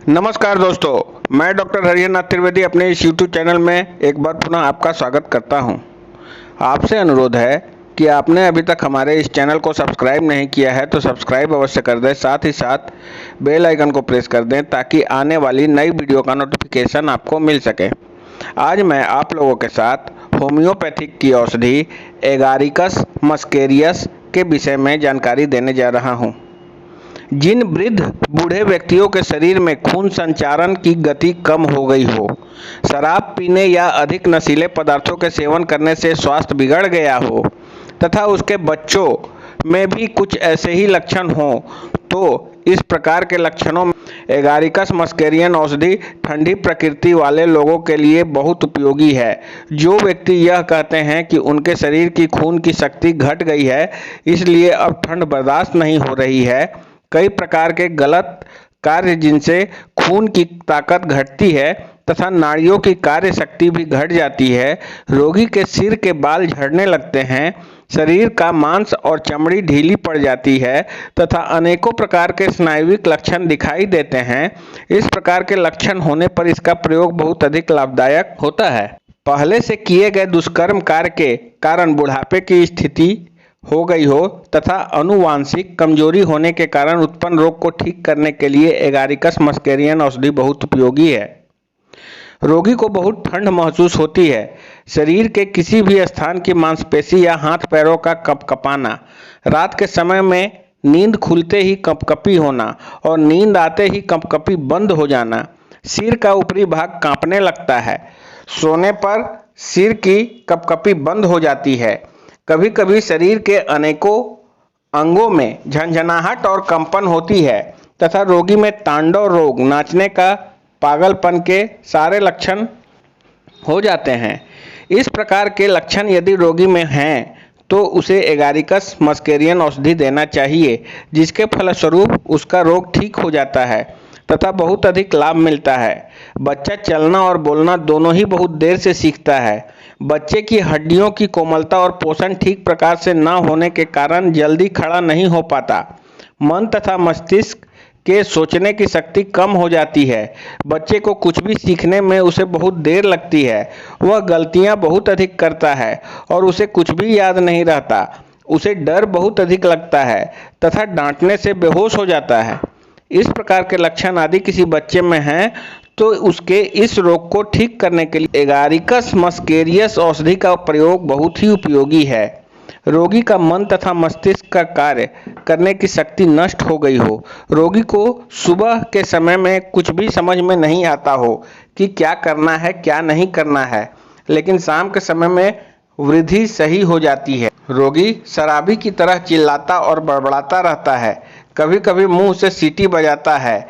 नमस्कार दोस्तों, मैं डॉक्टर हरिहरनाथ त्रिवेदी अपने इस यूट्यूब चैनल में एक बार पुनः आपका स्वागत करता हूं। आपसे अनुरोध है कि आपने अभी तक हमारे इस चैनल को सब्सक्राइब नहीं किया है तो सब्सक्राइब अवश्य कर दें, साथ ही साथ बेल आइकन को प्रेस कर दें ताकि आने वाली नई वीडियो का नोटिफिकेशन आपको मिल सके। आज मैं आप लोगों के साथ होम्योपैथिक की औषधि एगारिकस मस्केरियस के विषय में जानकारी देने जा रहा हूँ। जिन वृद्ध बूढ़े व्यक्तियों के शरीर में खून संचारण की गति कम हो गई हो, शराब पीने या अधिक नशीले पदार्थों के सेवन करने से स्वास्थ्य बिगड़ गया हो तथा उसके बच्चों में भी कुछ ऐसे ही लक्षण हों, तो इस प्रकार के लक्षणों में एगारिकस मस्केरियन औषधि ठंडी प्रकृति वाले लोगों के लिए बहुत उपयोगी है। जो व्यक्ति यह कहते हैं कि उनके शरीर की खून की शक्ति घट गई है, इसलिए अब ठंड बर्दाश्त नहीं हो रही है, कई प्रकार के गलत कार्य जिनसे खून की ताकत घटती है तथा नाड़ियों की कार्य शक्ति भी घट जाती है, रोगी के सिर के बाल झड़ने लगते हैं, शरीर का मांस और चमड़ी ढीली पड़ जाती है तथा अनेकों प्रकार के स्नायुविक लक्षण दिखाई देते हैं। इस प्रकार के लक्षण होने पर इसका प्रयोग बहुत अधिक लाभदायक होता है। पहले से किए गए दुष्कर्म कार्य के कारण बुढ़ापे की स्थिति हो गई हो तथा आनुवांशिक कमजोरी होने के कारण उत्पन्न रोग को ठीक करने के लिए एगारिकस मस्केरियन औषधि बहुत उपयोगी है। रोगी को बहुत ठंड महसूस होती है। शरीर के किसी भी स्थान की मांसपेशी या हाथ पैरों का कपकपाना, रात के समय में नींद खुलते ही कपकपी होना और नींद आते ही कपकपी बंद हो जाना, सिर का ऊपरी भाग कांपने लगता है, सोने पर सिर की कपकपी बंद हो जाती है, कभी कभी शरीर के अनेकों अंगों में झंझनाहट और कंपन होती है तथा रोगी में तांडव रोग, नाचने का, पागलपन के सारे लक्षण हो जाते हैं। इस प्रकार के लक्षण यदि रोगी में हैं तो उसे एगारिकस मस्केरियन औषधि देना चाहिए, जिसके फलस्वरूप उसका रोग ठीक हो जाता है तथा बहुत अधिक लाभ मिलता है। बच्चा चलना और बोलना दोनों ही बहुत देर से सीखता है। बच्चे की हड्डियों की कोमलता और पोषण ठीक प्रकार से न होने के कारण जल्दी खड़ा नहीं हो पाता। मन तथा मस्तिष्क के सोचने की शक्ति कम हो जाती है। बच्चे को कुछ भी सीखने में उसे बहुत देर लगती है। वह गलतियां बहुत अधिक करता है और उसे कुछ भी याद नहीं रहता। उसे डर बहुत अधिक लगता है तथा डांटने से बेहोश हो जाता है। इस प्रकार के लक्षण यदि किसी बच्चे में हैं तो उसके इस रोग को ठीक करने के लिए एगारिकस मस्केरियस औषधि का प्रयोग बहुत ही उपयोगी है। रोगी का मन तथा मस्तिष्क का कार्य करने की शक्ति नष्ट हो गई हो, रोगी को सुबह के समय में कुछ भी समझ में नहीं आता हो कि क्या करना है क्या नहीं करना है, लेकिन शाम के समय में वृद्धि सही हो जाती है। रोगी शराबी की तरह चिल्लाता और बड़बड़ाता रहता है, कभी कभी मुंह से सीटी बजाता है,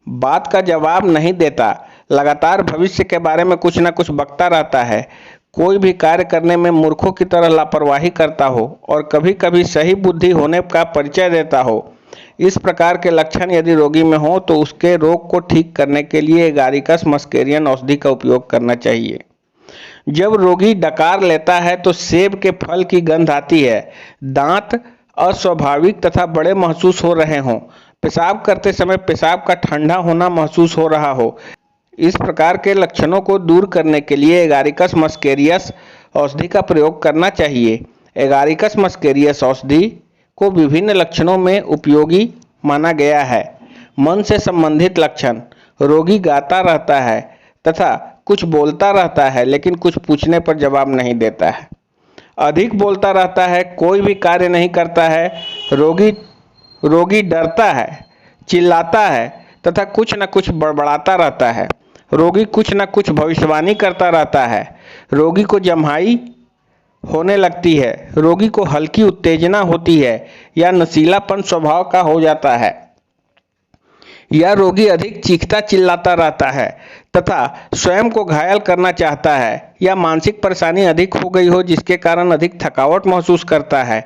बात का जवाब नहीं देता, लगातार भविष्य के बारे में कुछ न कुछ बकता रहता है, कोई भी कार्य करने में मूर्खों की तरह लापरवाही करता हो और कभी कभी सही बुद्धि होने का परिचय देता हो। इस प्रकार के लक्षण यदि रोगी में हो तो उसके रोग को ठीक करने के लिए एगारिकस मस्केरियन औषधि का उपयोग करना चाहिए। जब रोगी डकार लेता है तो सेब के फल की गंध आती है, दांत अस्वाभाविक तथा बड़े महसूस हो रहे हों, पेशाब करते समय पेशाब का ठंडा होना महसूस हो रहा हो, इस प्रकार के लक्षणों को दूर करने के लिए एगारिकस मस्केरियस औषधि का प्रयोग करना चाहिए। एगारिकस मस्केरियस औषधि को विभिन्न लक्षणों में उपयोगी माना गया है। मन से संबंधित लक्षण, रोगी गाता रहता है तथा कुछ बोलता रहता है लेकिन कुछ पूछने पर जवाब नहीं देता है, अधिक बोलता रहता है, कोई भी कार्य नहीं करता है, रोगी डरता है, चिल्लाता है तथा कुछ न कुछ बड़बड़ाता रहता है, रोगी कुछ न कुछ भविष्यवाणी करता रहता है, रोगी को जम्हाई होने लगती है, रोगी को हल्की उत्तेजना होती है या नशीलापन स्वभाव का हो जाता है, या रोगी अधिक चीखता चिल्लाता रहता है तथा स्वयं को घायल करना चाहता है, या मानसिक परेशानी अधिक हो गई हो जिसके कारण अधिक थकावट महसूस करता है।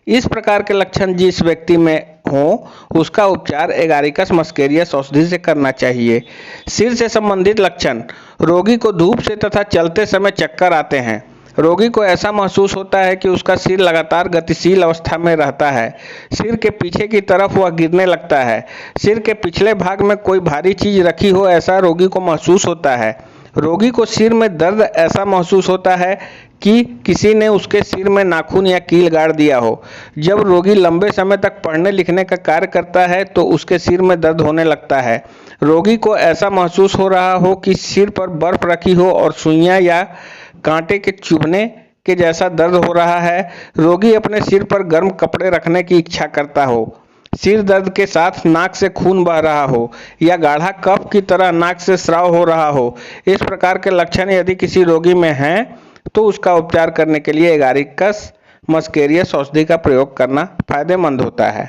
इस प्रकार के लक्षण जिस व्यक्ति में हो उसका उपचार एगारिकस मस्केरियस औषधि से करना चाहिए। सिर से संबंधित लक्षण, रोगी को धूप से तथा चलते समय चक्कर आते हैं, रोगी को ऐसा महसूस होता है कि उसका सिर लगातार गतिशील अवस्था में रहता है। सिर के पीछे की तरफ वह गिरने लगता है। सिर के पिछले भाग में कोई भारी चीज रखी हो ऐसा रोगी को महसूस होता है। रोगी को सिर में दर्द ऐसा महसूस होता है कि किसी ने उसके सिर में नाखून या कील गाड़ दिया हो। जब रोगी लंबे समय तक पढ़ने लिखने का कार्य करता है तो उसके सिर में दर्द होने लगता है। रोगी को ऐसा महसूस हो रहा हो कि सिर पर बर्फ रखी हो और सुइयां या कांटे के चुभने के जैसा दर्द हो रहा है। रोगी अपने सिर पर गर्म कपड़े रखने की इच्छा करता हो। सिर दर्द के साथ नाक से खून बह रहा हो या गाढ़ा कफ की तरह नाक से स्राव हो रहा हो। इस प्रकार के लक्षण यदि किसी रोगी में हैं तो उसका उपचार करने के लिए एगारिकस मस्केरियस औषधि का प्रयोग करना फायदेमंद होता है।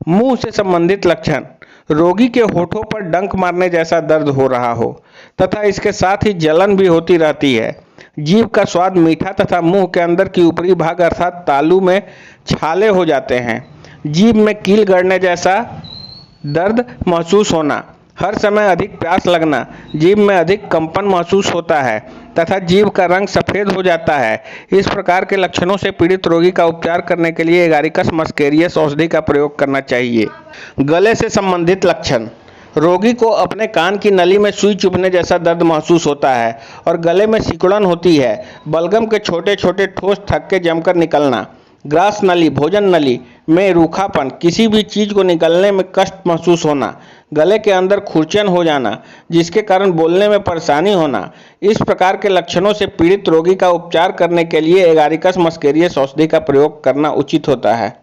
मुंह से संबंधित लक्षण: रोगी के होठों पर डंक मारने जैसा दर्द हो रहा हो तथा इसके साथ ही जलन भी होती रहती है। जीभ का स्वाद मीठा तथा मुंह के अंदर की ऊपरी भाग अर्थात तालू में छाले हो जाते हैं। जीभ में कील गड़ने जैसा दर्द महसूस होना, हर समय अधिक प्यास लगना, जीभ में अधिक कंपन महसूस होता है तथा जीभ का रंग सफेद हो जाता है। इस प्रकार के लक्षणों से पीड़ित रोगी का उपचार करने के लिए एगारिकस मस्केरियस औषधि का प्रयोग करना चाहिए। गले से संबंधित लक्षण: रोगी को अपने कान की नली में सुई चुभने जैसा दर्द महसूस होता है और गले में सिकुड़न होती है। बलगम के छोटे छोटे ठोस थक्के जमकर निकलना, ग्रास नली भोजन नली में रूखापन, किसी भी चीज को निकलने में कष्ट महसूस होना, गले के अंदर खुरचन हो जाना जिसके कारण बोलने में परेशानी होना। इस प्रकार के लक्षणों से पीड़ित रोगी का उपचार करने के लिए एगारिकस मस्केरियस औषधि का प्रयोग करना उचित होता है।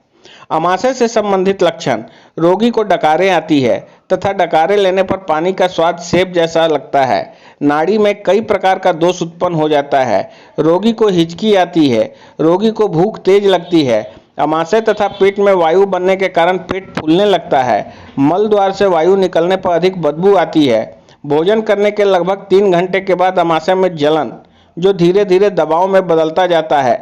अमाशय से संबंधित लक्षण: रोगी को डकारें आती है तथा डकारे लेने पर पानी का स्वाद सेब जैसा लगता है। नाड़ी में कई प्रकार का दोष उत्पन्न हो जाता है। रोगी को हिचकी आती है। रोगी को भूख तेज लगती है। अमाशय तथा पेट में वायु बनने के कारण पेट फूलने लगता है। मल द्वार से वायु निकलने पर अधिक बदबू आती है। भोजन करने के लगभग 3 घंटे के बाद अमाशय में जलन जो धीरे धीरे दबाव में बदलता जाता है।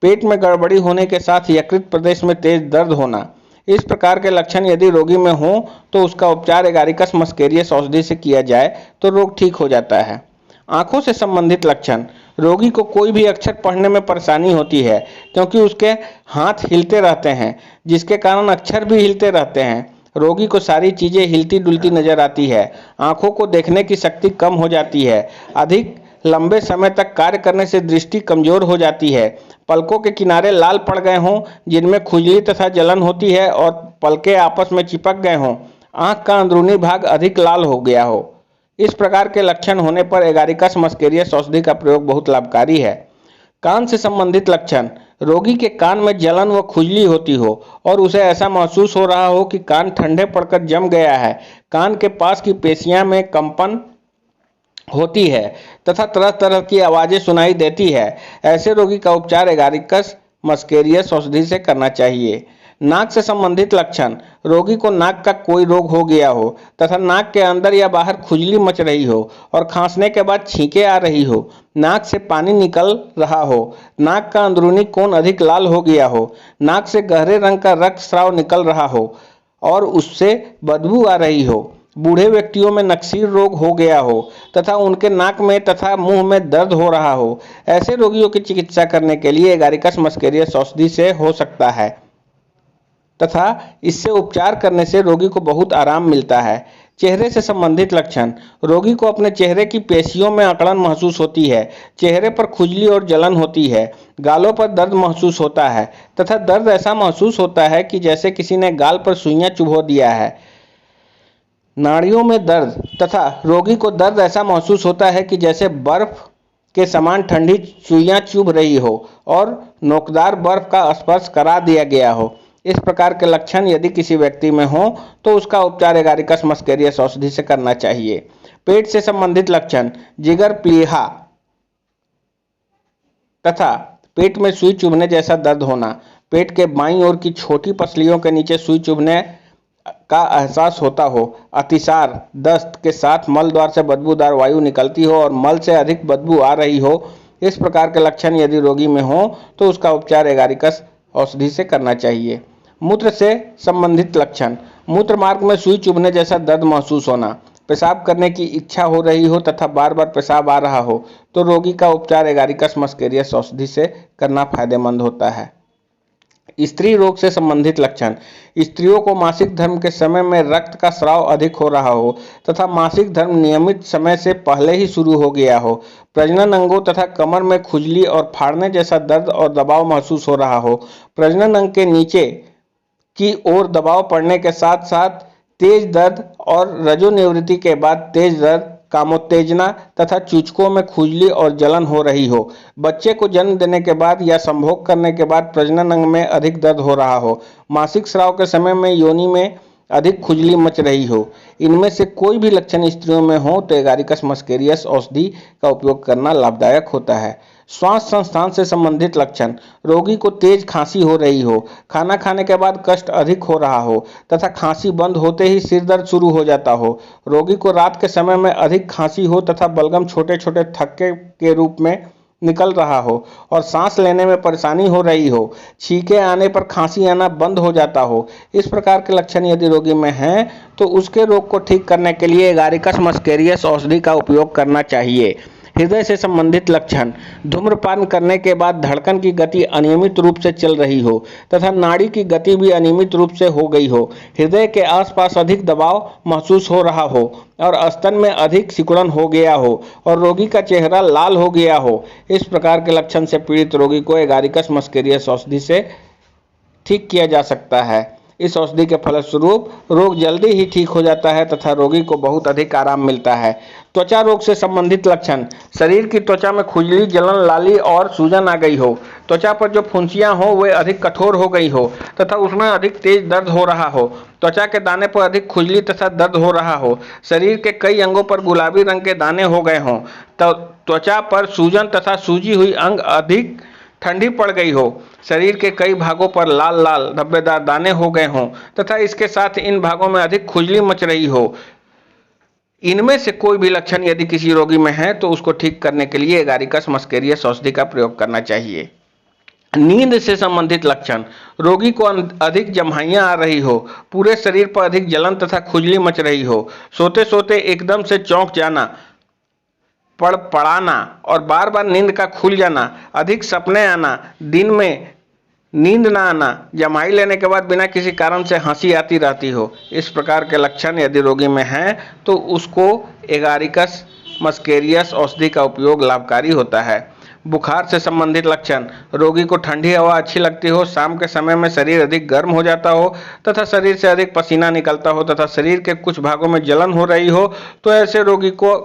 पेट में गड़बड़ी होने के साथ यकृत प्रदेश में तेज दर्द होना। इस प्रकार के लक्षण यदि रोगी में हो तो उसका उपचार एगारिकस मस्केरियस औषधि से किया जाए तो रोग ठीक हो जाता है। आंखों से संबंधित लक्षण: रोगी को कोई भी अक्षर पढ़ने में परेशानी होती है क्योंकि उसके हाथ हिलते रहते हैं जिसके कारण अक्षर भी हिलते रहते हैं। रोगी को सारी चीजें हिलती डुलती नजर आती है। आंखों को देखने की शक्ति कम हो जाती है। अधिक लंबे समय तक कार्य करने से दृष्टि कमजोर हो जाती है। पलकों के किनारे लाल पड़ गए हों जिनमें खुजली तथा जलन होती है और पलकें आपस में चिपक गए हों। आंख का अंदरूनी भाग अधिक लाल हो गया हो। इस प्रकार के लक्षण होने पर एगारिकस मस्केरियस औषधि का प्रयोग बहुत लाभकारी है। कान से संबंधित लक्षण: रोगी के कान में जलन व खुजली होती हो और उसे ऐसा महसूस हो रहा हो कि कान ठंडे पड़कर जम गया है। कान के पास की पेशियां में कंपन होती है तथा तरह तरह की आवाजें सुनाई देती है। ऐसे रोगी का उपचार एगारिकस मस्केरियस औषधि से करना चाहिए। नाक से संबंधित लक्षण: रोगी को नाक का कोई रोग हो गया हो तथा नाक के अंदर या बाहर खुजली मच रही हो और खांसने के बाद छींकें आ रही हो। नाक से पानी निकल रहा हो। नाक का अंदरूनी कोण अधिक लाल हो गया हो। नाक से गहरे रंग का रक्त स्राव निकल रहा हो और उससे बदबू आ रही हो। बूढ़े व्यक्तियों में नक्सीर रोग हो गया हो तथा उनके नाक में तथा मुंह में दर्द हो रहा हो। ऐसे रोगियों की चिकित्सा करने के लिए एगारिकस मस्केरियस औषधि से हो सकता है तथा इससे उपचार करने से रोगी को बहुत आराम मिलता है। चेहरे से संबंधित लक्षण: रोगी को अपने चेहरे की पेशियों में अकड़न महसूस होती है। चेहरे पर खुजली और जलन होती है। गालों पर दर्द महसूस होता है तथा दर्द ऐसा महसूस होता है कि जैसे किसी ने गाल पर सुइयां चुभो दिया है। नाड़ियों में दर्द तथा रोगी को दर्द ऐसा महसूस होता है कि जैसे बर्फ के समान ठंडी सुइयां चुभ रही हो और नोकदार बर्फ का स्पर्श करा दिया गया हो। इस प्रकार के लक्षण यदि किसी व्यक्ति में हो तो उसका उपचार एगारिकस मस्केरियस औषधि से करना चाहिए। पेट से संबंधित लक्षण: जिगर प्लीहा तथा पेट में सुई चुभने जैसा दर्द होना। पेट के बाईं ओर की छोटी पसलियों के नीचे सुई चुभने का एहसास होता हो। अतिसार, दस्त के साथ मल द्वार से बदबूदार वायु निकलती हो और मल से अधिक बदबू आ रही हो। इस प्रकार के लक्षण यदि रोगी में हो तो उसका उपचार एगारिकस औषधि से करना चाहिए। मूत्र से संबंधित लक्षण: मूत्र मार्ग में सुई चुभने जैसा दर्द महसूस होना। पेशाब करने की इच्छा हो रही हो तथा बार बार पेशाब आ रहा हो तो रोगी का उपचार एगारिकस मस्केरियस औषधि से करना फायदेमंद होता है। स्त्री रोग से संबंधित लक्षण। स्त्रियों को मासिक धर्म के समय में रक्त का स्राव अधिक हो रहा हो तथा मासिक धर्म नियमित समय से पहले ही शुरू हो गया हो, प्रजनन अंगों तथा कमर में खुजली और फाड़ने जैसा दर्द और दबाव महसूस हो रहा हो, प्रजनन अंग के नीचे की ओर दबाव पड़ने के साथ साथ तेज दर्द और रजोनिवृत्ति के बाद तेज दर्द, कामोत्तेजना तथा चूचकों में खुजली और जलन हो रही हो, बच्चे को जन्म देने के बाद या संभोग करने के बाद प्रजनन अंग में अधिक दर्द हो रहा हो, मासिक स्राव के समय में योनि में अधिक खुजली मच रही हो। इनमें से कोई भी लक्षण स्त्रियों में हो तो एगारिकस मस्केरियस औषधि का उपयोग करना लाभदायक होता है। श्वास संस्थान से संबंधित लक्षण। रोगी को तेज खांसी हो रही हो, खाना खाने के बाद कष्ट अधिक हो रहा हो तथा खांसी बंद होते ही सिर दर्द शुरू हो जाता हो, रोगी को रात के समय में अधिक खांसी हो तथा बलगम छोटे छोटे थक्के के रूप में निकल रहा हो और सांस लेने में परेशानी हो रही हो, छींके आने पर खांसी आना बंद हो जाता हो। इस प्रकार के लक्षण यदि रोगी में हैं तो उसके रोग को ठीक करने के लिए एगारिकस मस्केरियस औषधि का उपयोग करना चाहिए। हृदय से संबंधित लक्षण। धूम्रपान करने के बाद धड़कन की गति अनियमित रूप से चल रही हो तथा नाड़ी की गति भी अनियमित रूप से हो गई हो, हृदय के आसपास अधिक दबाव महसूस हो रहा हो और स्तन में अधिक सिकुड़न हो गया हो और रोगी का चेहरा लाल हो गया हो। इस प्रकार के लक्षण से पीड़ित रोगी को एगारिकस मस्केरियस औषधि से ठीक किया जा सकता है। इस औषधि के फलस्वरूप रोग जल्दी ही ठीक हो जाता है तथा रोगी को बहुत अधिक आराम मिलता है। त्वचा रोग से संबंधित लक्षण। शरीर की त्वचा में खुजली, जलन, लाली और सूजन आ गई हो, त्वचा पर जो फुंसियां हो वे अधिक कठोर हो गई हो तथा उसमें अधिक तेज दर्द हो रहा हो, त्वचा के दाने पर अधिक खुजली तथा दर्द हो रहा हो, शरीर के कई अंगों पर गुलाबी रंग के दाने हो गए हों, त्वचा पर सूजन तथा सूजी हुई अंग अधिक ठंडी पड़ गई हो, शरीर के कई भागों पर लाल लाल धब्बेदार दाने हो गए हों तथा इसके साथ इन भागों में अधिक खुजली मच रही हो। इनमें से कोई भी लक्षण यदि किसी रोगी में है तो उसको ठीक करने के लिए एगारिकस मस्केरियस औषधि का प्रयोग करना चाहिए। नींद से संबंधित लक्षण। रोगी को अधिक जम्हाइयां आ रही हो, पूरे शरीर पर अधिक जलन तथा खुजली मच रही हो, सोते सोते एकदम से चौंक जाना, पड़पड़ाना और बार बार नींद का खुल जाना, अधिक सपने आना, दिन में नींद ना आना, जमाई लेने के बाद बिना किसी कारण से हंसी आती रहती हो। इस प्रकार के लक्षण यदि रोगी में हैं तो उसको एगारिकस मस्केरियस औषधि का उपयोग लाभकारी होता है। बुखार से संबंधित लक्षण। रोगी को ठंडी हवा अच्छी लगती हो, शाम के समय में शरीर अधिक गर्म हो जाता हो तथा शरीर से अधिक पसीना निकलता हो तथा शरीर के कुछ भागों में जलन हो रही हो तो ऐसे रोगी को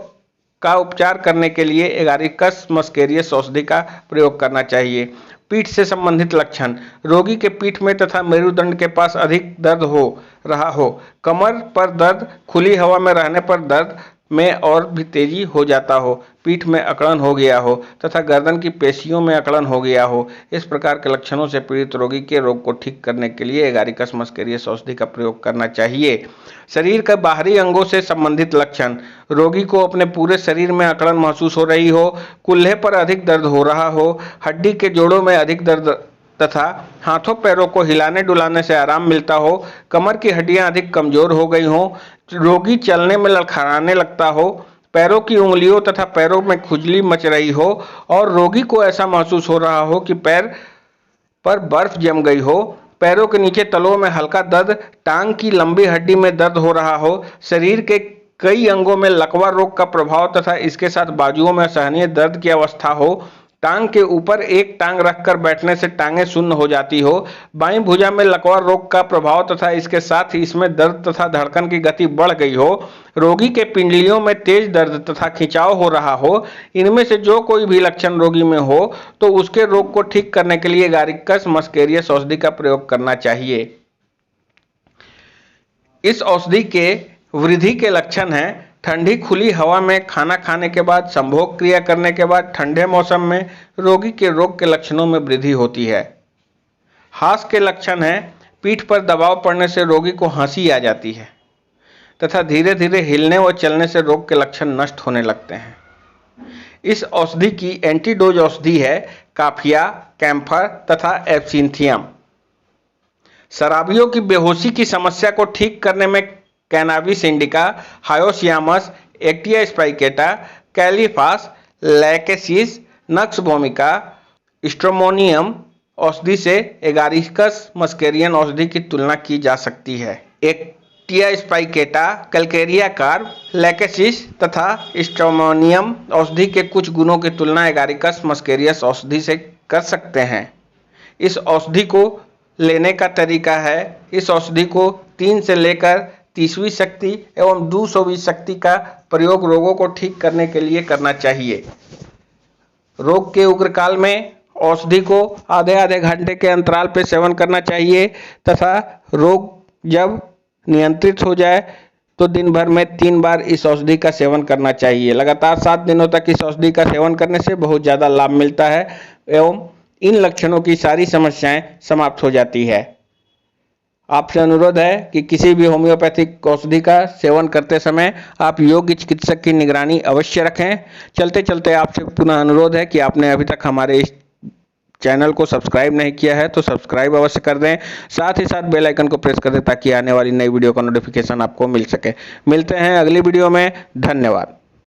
का उपचार करने के लिए एगारिकस मस्केरियस औषधि का प्रयोग करना चाहिए। पीठ से संबंधित लक्षण। रोगी के पीठ में तथा मेरुदंड के पास अधिक दर्द हो रहा हो, कमर पर दर्द, खुली हवा में रहने पर दर्द में और भी तेजी हो जाता हो, पीठ में अकड़न हो गया हो तथा गर्दन की पेशियों में अकड़न हो गया हो। इस प्रकार के लक्षणों से पीड़ित रोगी के रोग को ठीक करने के लिए एगारिकस मस्केरियस औषधि का प्रयोग करना चाहिए। शरीर के बाहरी अंगों से संबंधित लक्षण। रोगी को अपने पूरे शरीर में अकड़न महसूस हो रही हो, कुल्हे पर अधिक दर्द हो रहा हो, हड्डी के जोड़ों में अधिक दर्द तथा हाथों पैरों को हिलाने डुलाने से आराम मिलता हो, कमर की हड्डियां अधिक कमजोर हो गई हों, रोगी चलने में लड़खड़ाने लगता हो, पैरों की उंगलियों तथा पैरों में खुजली मच रही हो और रोगी को ऐसा महसूस हो रहा हो कि पैर पर बर्फ जम गई हो, पैरों के नीचे तलों में हल्का दर्द, टांग की लंबी हड्डी में दर्द हो रहा हो, शरीर के कई अंगों में लकवा रोग का प्रभाव तथा इसके साथ बाजुओं में असहनीय दर्द की अवस्था हो, टांग के ऊपर एक टांग रखकर बैठने से टांगें शून्य हो जाती हो, बाईं भुजा में लकवा रोग का प्रभाव तथा इसके साथ ही इसमें दर्द तथा धड़कन की गति बढ़ गई हो, रोगी के पिंडलियों में तेज दर्द तथा खिंचाव हो रहा हो, इनमें से जो कोई भी लक्षण रोगी में हो तो उसके रोग को ठीक करने के लिए एगारिकस मस्केरियस औषधि का प्रयोग करना चाहिए। इस औषधि के वृद्धि के लक्षण हैं ठंडी खुली हवा में खाना खाने के बाद, संभोग क्रिया करने के बाद, ठंडे मौसम में रोगी के रोग के लक्षणों में वृद्धि होती है। हास के लक्षण हैं पीठ पर दबाव पड़ने से रोगी को हंसी आ जाती है तथा धीरे धीरे हिलने व चलने से रोग के लक्षण नष्ट होने लगते हैं। इस औषधि की एंटीडोज औषधि है काफिया, कैम्फर तथा एब्सिंथियम। शराबियों की बेहोशी की समस्या को ठीक करने में कैनाबिस इंडिका, हायोसियामस, एक्टिया स्पाइकेटा, कैलीफास, लैकेसिस, नक्स भूमिका, स्ट्रोमोनियम औषधि से एगारिकस मस्केरियन औषधि की तुलना की जा सकती है। एक्टिया स्पाइकेटा, कैलकेरिया कार्प, लैकेसिस तथा स्ट्रोमोनियम औषधि के कुछ गुणों की तुलना एगारिकस मस्केरियस औषधि से कर सकते हैं। इस औषधि को लेने का तरीका है, इस औषधि को 3 से लेकर 30वीं शक्ति एवं 200वीं शक्ति का प्रयोग रोगों को ठीक करने के लिए करना चाहिए। रोग के उग्रकाल में औषधि को आधे घंटे के अंतराल पर सेवन करना चाहिए तथा रोग जब नियंत्रित हो जाए तो दिन भर में 3 बार इस औषधि का सेवन करना चाहिए। लगातार 7 दिनों तक इस औषधि का सेवन करने से बहुत ज़्यादा लाभ मिलता है एवं इन लक्षणों की सारी समस्याएं समाप्त हो जाती है। आपसे अनुरोध है कि किसी भी होम्योपैथिक औषधि का सेवन करते समय आप योग्य चिकित्सक की निगरानी अवश्य रखें। चलते चलते आपसे पुनः अनुरोध है कि आपने अभी तक हमारे इस चैनल को सब्सक्राइब नहीं किया है तो सब्सक्राइब अवश्य कर दें, साथ ही साथ बेल आइकन को प्रेस कर दें ताकि आने वाली नई वीडियो का नोटिफिकेशन आपको मिल सके। मिलते हैं अगली वीडियो में। धन्यवाद।